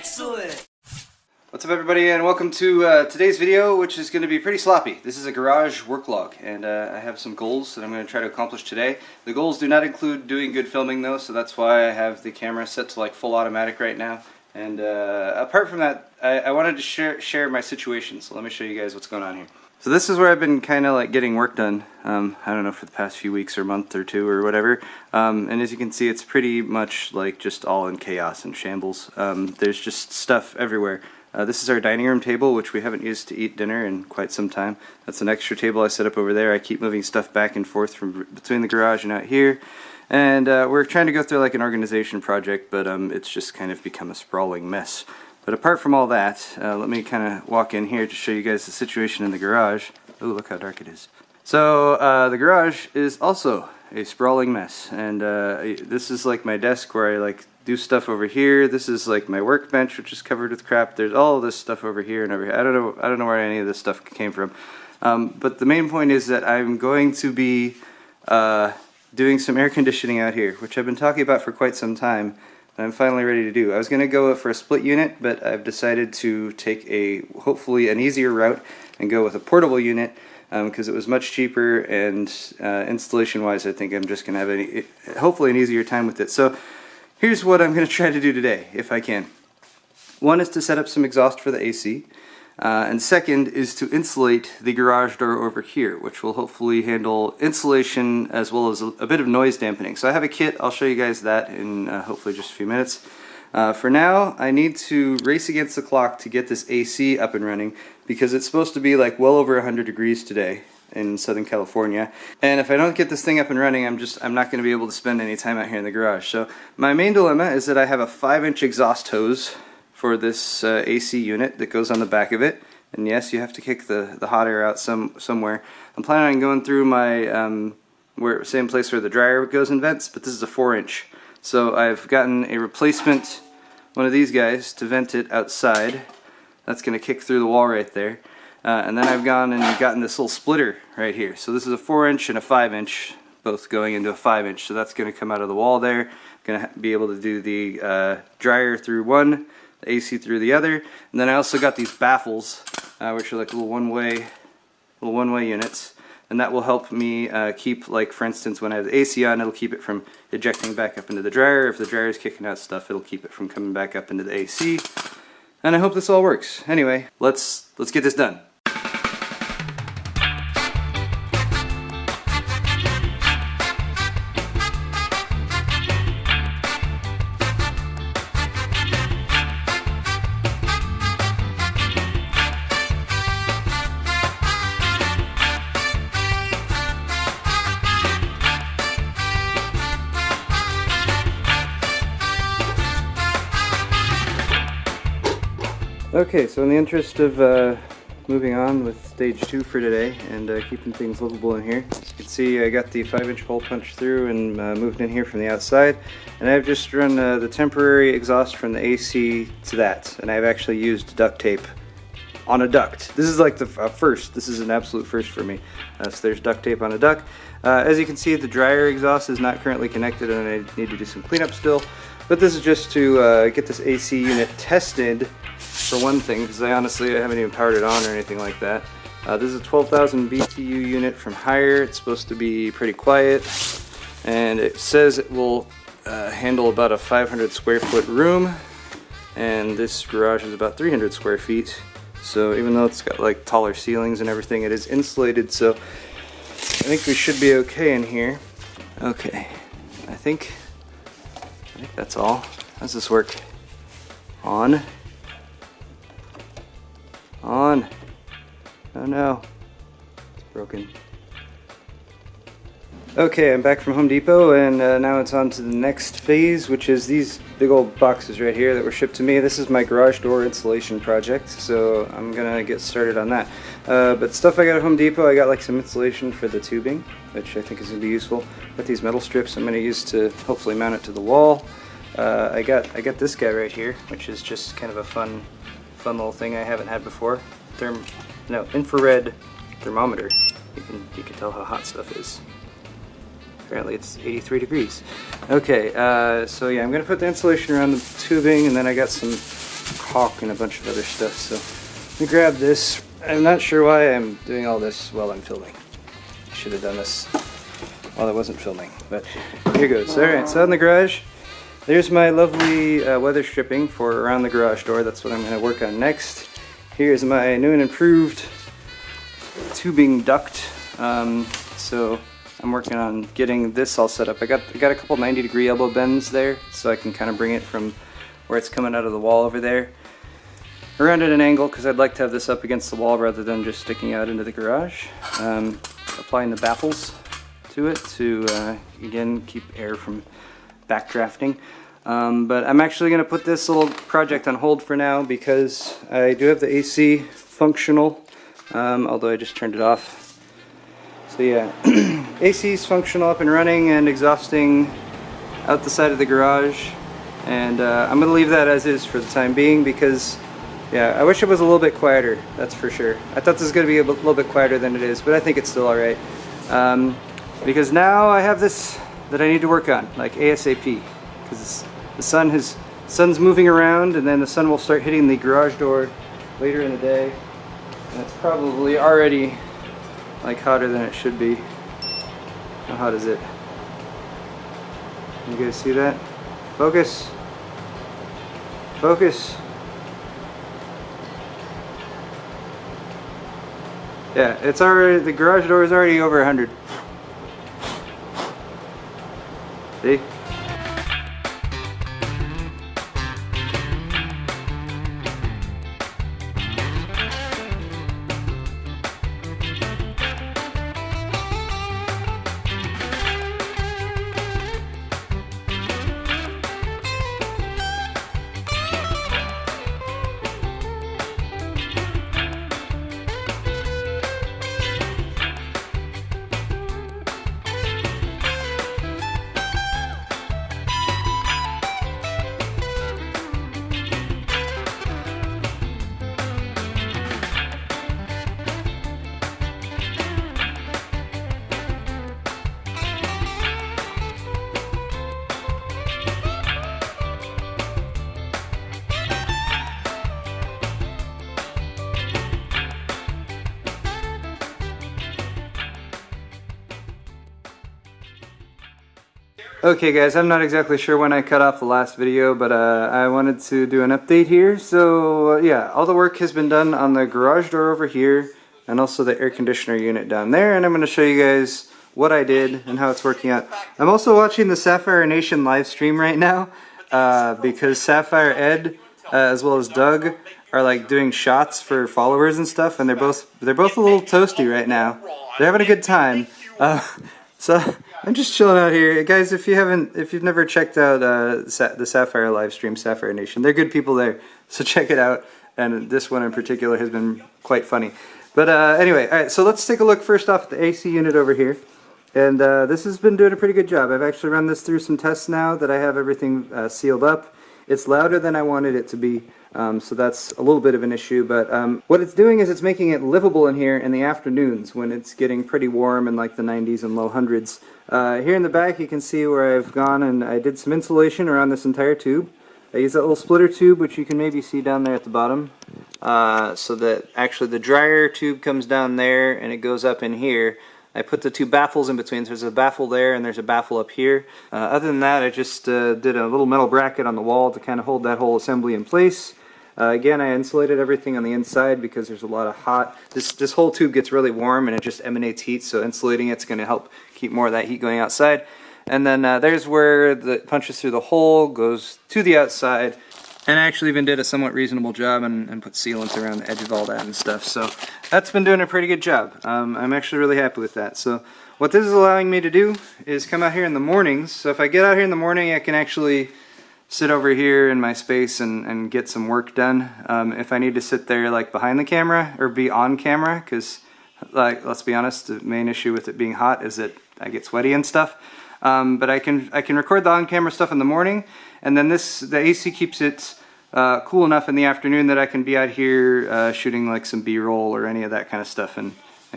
Excellent! What's up everybody, and welcome to today's video, which is going to be pretty sloppy. This is a garage worklog, and I have some goals that I'm going to try to accomplish today. The goals do not include doing good filming though, so that's why I have the camera set to like full automatic right now. And apart from that, I wanted to share my situation, so let me show you guys what's going on here. So this is where I've been kind of like getting work done, I don't know, for the past few weeks or month or two or whatever. And as you can see, it's pretty much like just all in chaos and shambles. There's just stuff everywhere. This is our dining room table, which we haven't used to eat dinner in quite some time. That's an extra table I set up over there. I keep moving stuff back and forth from between the garage and out here. And we're trying to go through like an organization project, but it's just kind of become a sprawling mess. But apart from all that, let me kind of walk in here to show you guys the situation in the garage. Oh, look how dark it is. So the garage is also a sprawling mess, and this is like my desk where I like do stuff over here. This is like my workbench, which is covered with crap. There's all this stuff over here and over here. I don't know where any of this stuff came from. But the main point is that I'm going to be doing some air conditioning out here, which I've been talking about for quite some time. I'm finally ready to do. I was going to go for a split unit, but I've decided to take hopefully an easier route and go with a portable unit because it was much cheaper, and installation wise I think I'm just going to have hopefully an easier time with it. So here's what I'm going to try to do today, if I can. One is to set up some exhaust for the AC, and second is to insulate the garage door over here, which will hopefully handle insulation as well as a bit of noise dampening. So I have a kit. I'll show you guys that in hopefully just a few minutes. For now, I need to race against the clock to get this AC up and running because it's supposed to be like well over 100 degrees today in Southern California. And if I don't get this thing up and running, I'm not going to be able to spend any time out here in the garage. So my main dilemma is that I have a 5-inch exhaust hose for this AC unit that goes on the back of it, and yes, you have to kick the hot air out somewhere. I'm planning on going through my same place where the dryer goes and vents, but this is a 4-inch. So I've gotten a replacement one of these guys to vent it outside. That's going to kick through the wall right there. And then I've gone and gotten this little splitter right here. So this is a 4-inch and a 5-inch, both going into a 5-inch. So that's going to come out of the wall there. I'm going to be able to do the dryer through one, the AC through the other, and then I also got these baffles, which are like little one-way units, and that will help me keep, like for instance, when I have the AC on, it'll keep it from ejecting back up into the dryer. If the dryer is kicking out stuff, it'll keep it from coming back up into the AC. And I hope this all works. Anyway, let's get this done. Okay, so in the interest of moving on with stage 2 for today and keeping things livable in here, as you can see I got the 5-inch hole punched through and moved in here from the outside, and I've just run the temporary exhaust from the AC to that, and I've actually used duct tape on a duct. This is like the first. This is an absolute first for me. So there's duct tape on a duct. As you can see, the dryer exhaust is not currently connected and I need to do some cleanup still, but this is just to get this AC unit tested for one thing, because I haven't even powered it on or anything like that. This is a 12,000 BTU unit from Hire. It's supposed to be pretty quiet, and it says it will handle about a 500 square foot room, and this garage is about 300 square feet. So even though it's got like taller ceilings and everything, it is insulated, so I think we should be okay in here. Okay, I think that's all. How does this work? On. On. Oh no. It's broken. Okay, I'm back from Home Depot, and now it's on to the next phase, which is these big old boxes right here that were shipped to me. This is my garage door installation project, so I'm gonna get started on that. But stuff I got at Home Depot, I got like some insulation for the tubing, which I think is gonna be useful. Got these metal strips I'm gonna use to hopefully mount it to the wall. I got this guy right here, which is just kind of a fun little thing I haven't had before. Infrared thermometer. You can tell how hot stuff is. Apparently it's 83 degrees. Okay, so yeah, I'm gonna put the insulation around the tubing, and then I got some caulk and a bunch of other stuff. So let me grab this. I'm not sure why I'm doing all this while I'm filming. I should have done this while I wasn't filming, but here goes. Alright, so in the garage, there's my lovely weather stripping for around the garage door. That's what I'm going to work on next. Here's my new and improved tubing duct. So I'm working on getting this all set up. I got a couple 90-degree elbow bends there, so I can kind of bring it from where it's coming out of the wall over there around at an angle, because I'd like to have this up against the wall rather than just sticking out into the garage. Applying the baffles to it to again keep air from backdrafting. But I'm actually going to put this little project on hold for now because I do have the AC functional, although I just turned it off. So yeah, AC is functional, up and running and exhausting out the side of the garage, and I'm going to leave that as is for the time being because, yeah, I wish it was a little bit quieter, that's for sure. I thought this was going to be a little bit quieter than it is, but I think it's still alright. Because now I have this that I need to work on, like ASAP, because the sun's moving around, and then the sun will start hitting the garage door later in the day, and it's probably already like hotter than it should be. How hot is it? You guys see that? Focus. Focus. Yeah, it's already, the garage door is already over 100. See? Okay guys, I'm not exactly sure when I cut off the last video, but I wanted to do an update here. So yeah, all the work has been done on the garage door over here and also the air conditioner unit down there, and I'm going to show you guys what I did and how it's working out. I'm also watching the Sapphire Nation live stream right now because Sapphire Ed as well as Doug are like doing shots for followers and stuff, and they're both a little toasty right now. They're having a good time. So I'm just chilling out here, guys. If you've never checked out the Sapphire live stream, Sapphire Nation, they're good people there. So check it out. And this one in particular has been quite funny. But anyway, all right. So let's take a look first off at the AC unit over here. And this has been doing a pretty good job. I've actually run this through some tests now that I have everything sealed up. It's louder than I wanted it to be, so that's a little bit of an issue, but what it's doing is it's making it livable in here in the afternoons when it's getting pretty warm in like the 90s and low hundreds. Here in the back you can see where I've gone and I did some insulation around this entire tube. I used that little splitter tube, which you can maybe see down there at the bottom, so that actually the dryer tube comes down there and it goes up in here. I put the two baffles in between, so there's a baffle there and there's a baffle up here. Other than that, I just did a little metal bracket on the wall to kind of hold that whole assembly in place. Again, I insulated everything on the inside because there's a lot of hot... This whole tube gets really warm and it just emanates heat, so insulating it's going to help keep more of that heat going outside. And then there's where it punches through the hole, goes to the outside. And I actually even did a somewhat reasonable job and put sealants around the edge of all that and stuff. So that's been doing a pretty good job. I'm actually really happy with that. So what this is allowing me to do is come out here in the mornings. So if I get out here in the morning, I can actually sit over here in my space and get some work done. If I need to sit there like behind the camera or be on camera, because like let's be honest, the main issue with it being hot is that I get sweaty and stuff. But I can record the on-camera stuff in the morning, and then the AC keeps it cool enough in the afternoon that I can be out here shooting like some B-roll or any of that kind of stuff and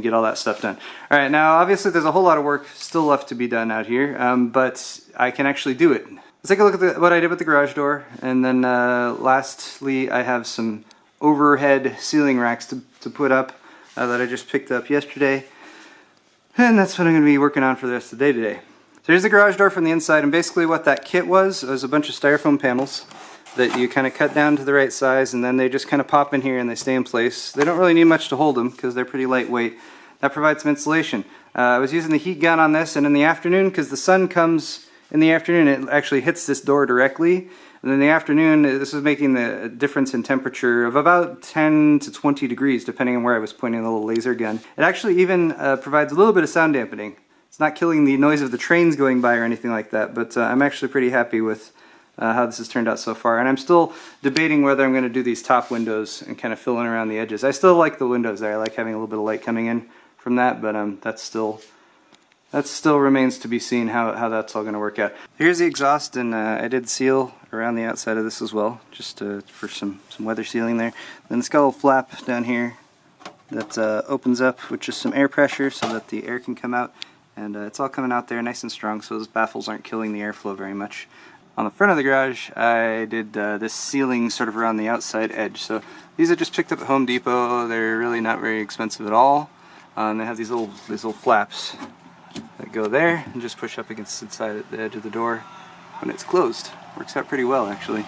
get all that stuff done. Alright, now obviously there's a whole lot of work still left to be done out here, but I can actually do it. let's take a look at what I did with the garage door, and then lastly I have some overhead ceiling racks to put up that I just picked up yesterday, and that's what I'm going to be working on for the rest of the day today. So here's the garage door from the inside, and basically what that kit was a bunch of styrofoam panels that you kind of cut down to the right size, and then they just kind of pop in here and they stay in place. They don't really need much to hold them because they're pretty lightweight. That provides some insulation. I was using the heat gun on this, and in the afternoon, because the sun comes in the afternoon, it actually hits this door directly. And in the afternoon, this was making the difference in temperature of about 10 to 20 degrees, depending on where I was pointing the little laser gun. It actually even provides a little bit of sound dampening. It's not killing the noise of the trains going by or anything like that, but I'm actually pretty happy with how this has turned out so far. And I'm still debating whether I'm going to do these top windows and kind of filling around the edges. I still like the windows there. I like having a little bit of light coming in from that, but that still remains to be seen how that's all going to work out. Here's the exhaust, and I did seal around the outside of this as well, just for some weather sealing there. Then it's got a little flap down here that opens up with just some air pressure so that the air can come out, and it's all coming out there nice and strong, so those baffles aren't killing the airflow very much. On the front of the garage, I did this ceiling sort of around the outside edge. So these I just picked up at Home Depot. They're really not very expensive at all. And they have these little flaps that go there and just push up against the edge of the door when it's closed. Works out pretty well, actually.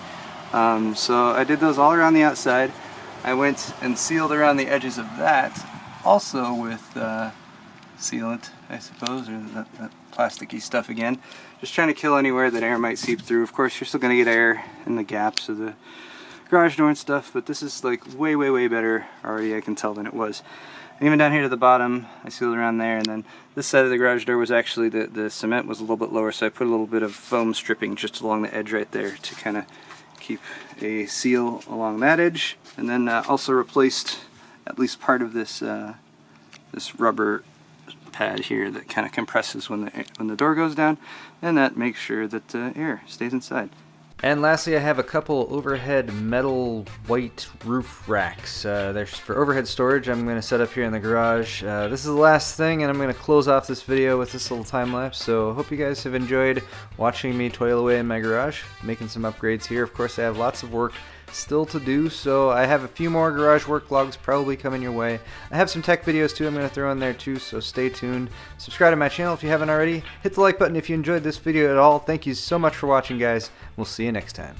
So I did those all around the outside. I went and sealed around the edges of that, also with sealant, I suppose, or that plasticky stuff again. Just trying to kill anywhere that air might seep through. Of course, you're still going to get air in the gaps of the garage door and stuff, but this is like way better already, I can tell, than it was. And even down here to the bottom, I sealed around there, and then this side of the garage door was actually, the cement was a little bit lower, so I put a little bit of foam stripping just along the edge right there to kind of keep a seal along that edge. And then also replaced at least part of this this rubber pad here that kind of compresses when the door goes down, and that makes sure that air stays inside. And lastly, I have a couple overhead metal white roof racks. They're for overhead storage. I'm going to set up here in the garage. This is the last thing, and I'm going to close off this video with this little time lapse. So hope you guys have enjoyed watching me toil away in my garage, making some upgrades here. Of course, I have lots of work still to do, so I have a few more garage work logs probably coming your way. I have some tech videos too I'm going to throw in there too, so stay tuned. Subscribe to my channel if you haven't already. Hit the like button if you enjoyed this video at all. Thank you so much for watching, guys. We'll see you next time.